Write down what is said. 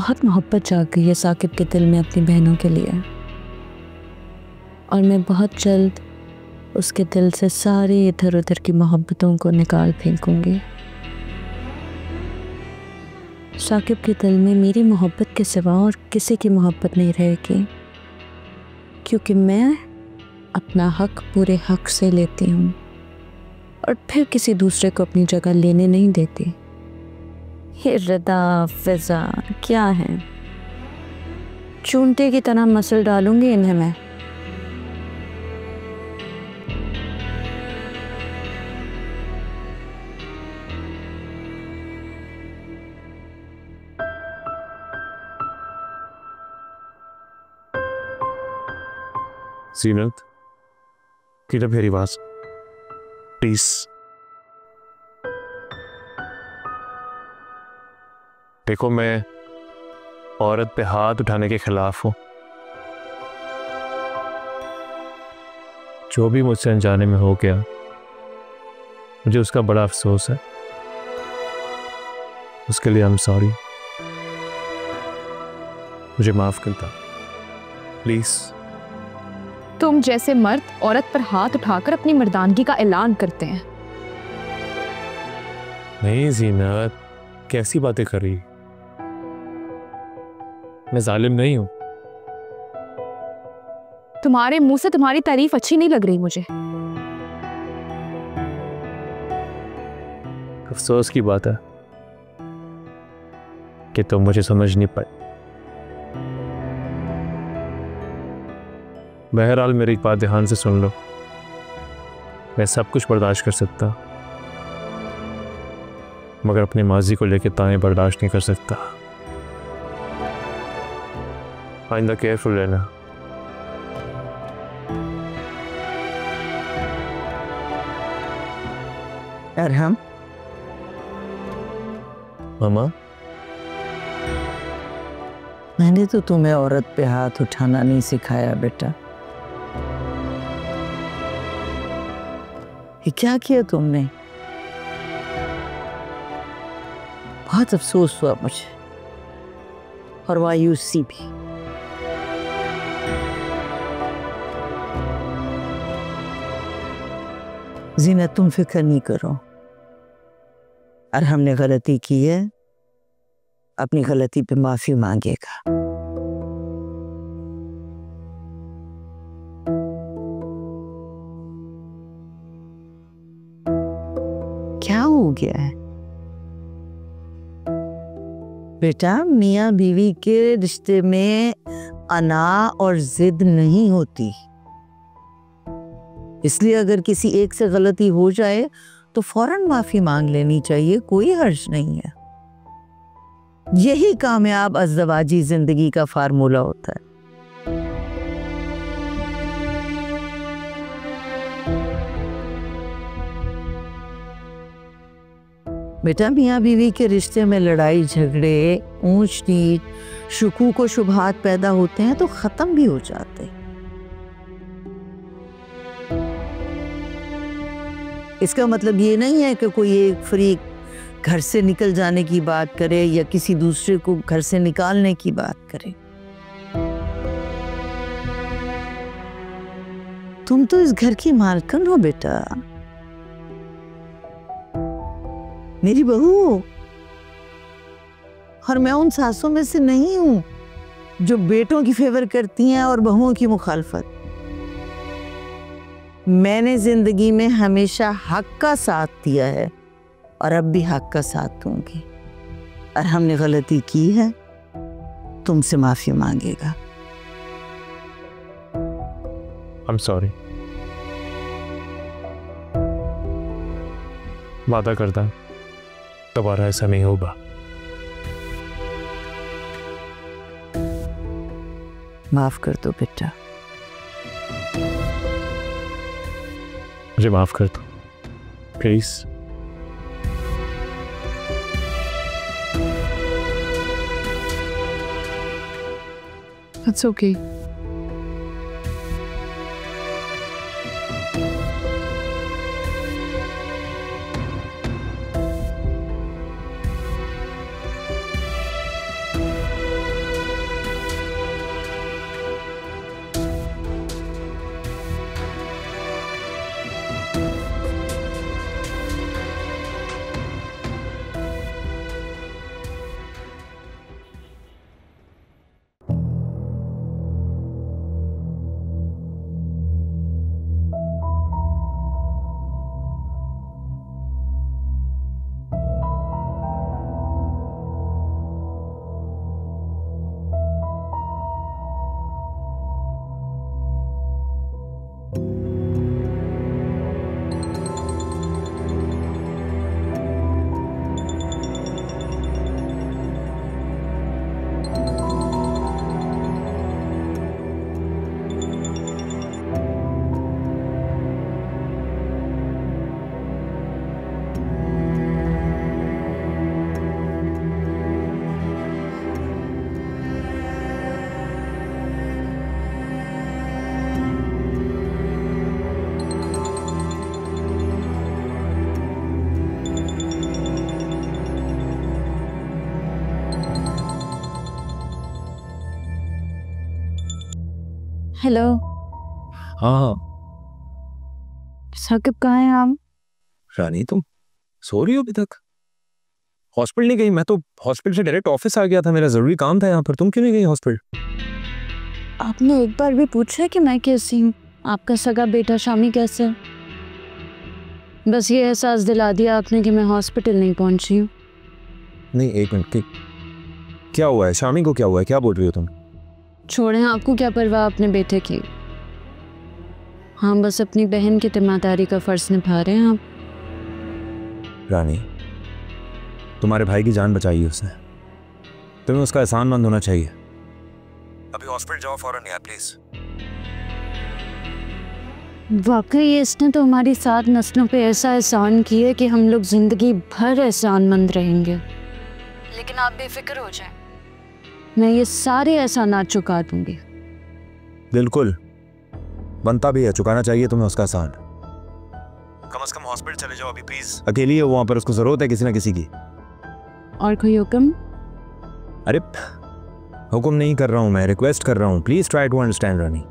बहुत मोहब्बत जाग गई है साकिब के दिल में अपनी बहनों के लिए, और मैं बहुत जल्द उसके दिल से सारी इधर उधर की मोहब्बतों को निकाल फेंकूंगी। साकिब के दिल में मेरी मोहब्बत के सिवा और किसी की मोहब्बत नहीं रहेगी, क्योंकि मैं अपना हक पूरे हक से लेती हूँ और फिर किसी दूसरे को अपनी जगह लेने नहीं देती। ये रदा फिजा क्या है, चूंटे की तरह मसल डालूंगी इन्हें मैं। जीनत, किधर मेरी आवाज प्लीज। देखो, मैं औरत पे हाथ उठाने के खिलाफ हूं। जो भी मुझसे अनजाने में हो गया, मुझे उसका बड़ा अफसोस है। उसके लिए आई एम सॉरी। मुझे माफ करता प्लीज। तुम जैसे मर्द औरत पर हाथ उठाकर अपनी मर्दानगी का ऐलान करते हैं। नहीं जीनत, कैसी बातें कर रही? मैं जालिम नहीं हूं। तुम्हारे मुंह से तुम्हारी तारीफ अच्छी नहीं लग रही मुझे। अफसोस की बात है कि तुम मुझे समझ नहीं पाए। बहरहाल मेरी एक बात ध्यान से सुन लो। मैं सब कुछ बर्दाश्त कर सकता, मगर अपने माजी को लेकर ताएं बर्दाश्त नहीं कर सकता। आइंदा केयरफुल रहना। अरहम, मामा, मैंने तो तुम्हें औरत पे हाथ उठाना नहीं सिखाया बेटा। ये क्या किया तुमने? बहुत अफसोस हुआ मुझे, और मायूसी भी। जीनत, तुम फिक्र नहीं करो। और हमने गलती की है, अपनी गलती पे माफी मांगेगा। क्या हो गया है बेटा? मियाँ बीवी के रिश्ते में अना और जिद नहीं होती। इसलिए अगर किसी एक से गलती हो जाए तो फौरन माफी मांग लेनी चाहिए, कोई हर्ज नहीं है। यही कामयाब अज़दवाजी जिंदगी का फार्मूला होता है। बेटा, मियाँ बीवी के रिश्ते में लड़ाई झगड़े, ऊंच नीच, शुकूक और शुबहात पैदा होते हैं तो खत्म भी हो जाते हैं। इसका मतलब ये नहीं है कि कोई एक फरीक घर से निकल जाने की बात करे या किसी दूसरे को घर से निकालने की बात करे। तुम तो इस घर की मालकिन हो बेटा, मेरी बहू हो। और मैं उन सासों में से नहीं हूं जो बेटों की फेवर करती हैं और बहुओं की मुखालफत। मैंने जिंदगी में हमेशा हक का साथ दिया है और अब भी हक का साथ दूंगी। और हमने गलती की है, तुमसे माफी मांगेगा। I'm sorry। वादा करता दोबारा ऐसा नहीं होगा। माफ कर दो बेटा। मुझे माफ कर दो प्लीज। That's okay। हेलो हाँ साकिब, कहाँ हैं आप? रानी, तुम सो रही हो अभी तक? हॉस्पिटल नहीं गई? मैं तो हॉस्पिटल से डायरेक्ट ऑफिस आ गया था, मेरा जरूरी काम था यहाँ पर। तुम क्यों नहीं गई हॉस्पिटल? आपने एक बार भी पूछा कि मैं कैसी हूँ? आपका सगा बेटा शामी कैसे है? बस ये एहसास दिला दिया आपने कि मैं हॉस्पिटल नहीं पहुंची हूँ। नहीं, एक मिनट, क्या हुआ है? शामी को क्या हुआ है? क्या बोल रही हो तुम? छोड़ें, आपको क्या परवाह अपने बेटे की। हाँ, बस अपनी बहन की जिम्मेदारी का फर्ज निभा रहे हैं आप। रानी, तुम्हारे भाई की जान बचाई है उसने, तुम्हें उसका एहसानमंद होना चाहिए। अभी हॉस्पिटल जाओ फौरन यार, प्लीज। वाकई इसने तो हमारी 7 नस्लों पे ऐसा एहसान किया है कि हम लोग जिंदगी भर एहसानमंद रहेंगे। लेकिन आप बेफिक्र हो जाएं, मैं ये सारे एहसानात चुका दूंगी। बिल्कुल, बनता भी है, चुकाना चाहिए तुम्हें उसका एहसान। कम से कम हॉस्पिटल चले जाओ अभी प्लीज। अकेली है वहां पर, उसको जरूरत है किसी ना किसी की। और कोई हुक्म? अरे हुक्म नहीं कर रहा हूं मैं, रिक्वेस्ट कर रहा हूं। Please try to understand Rani.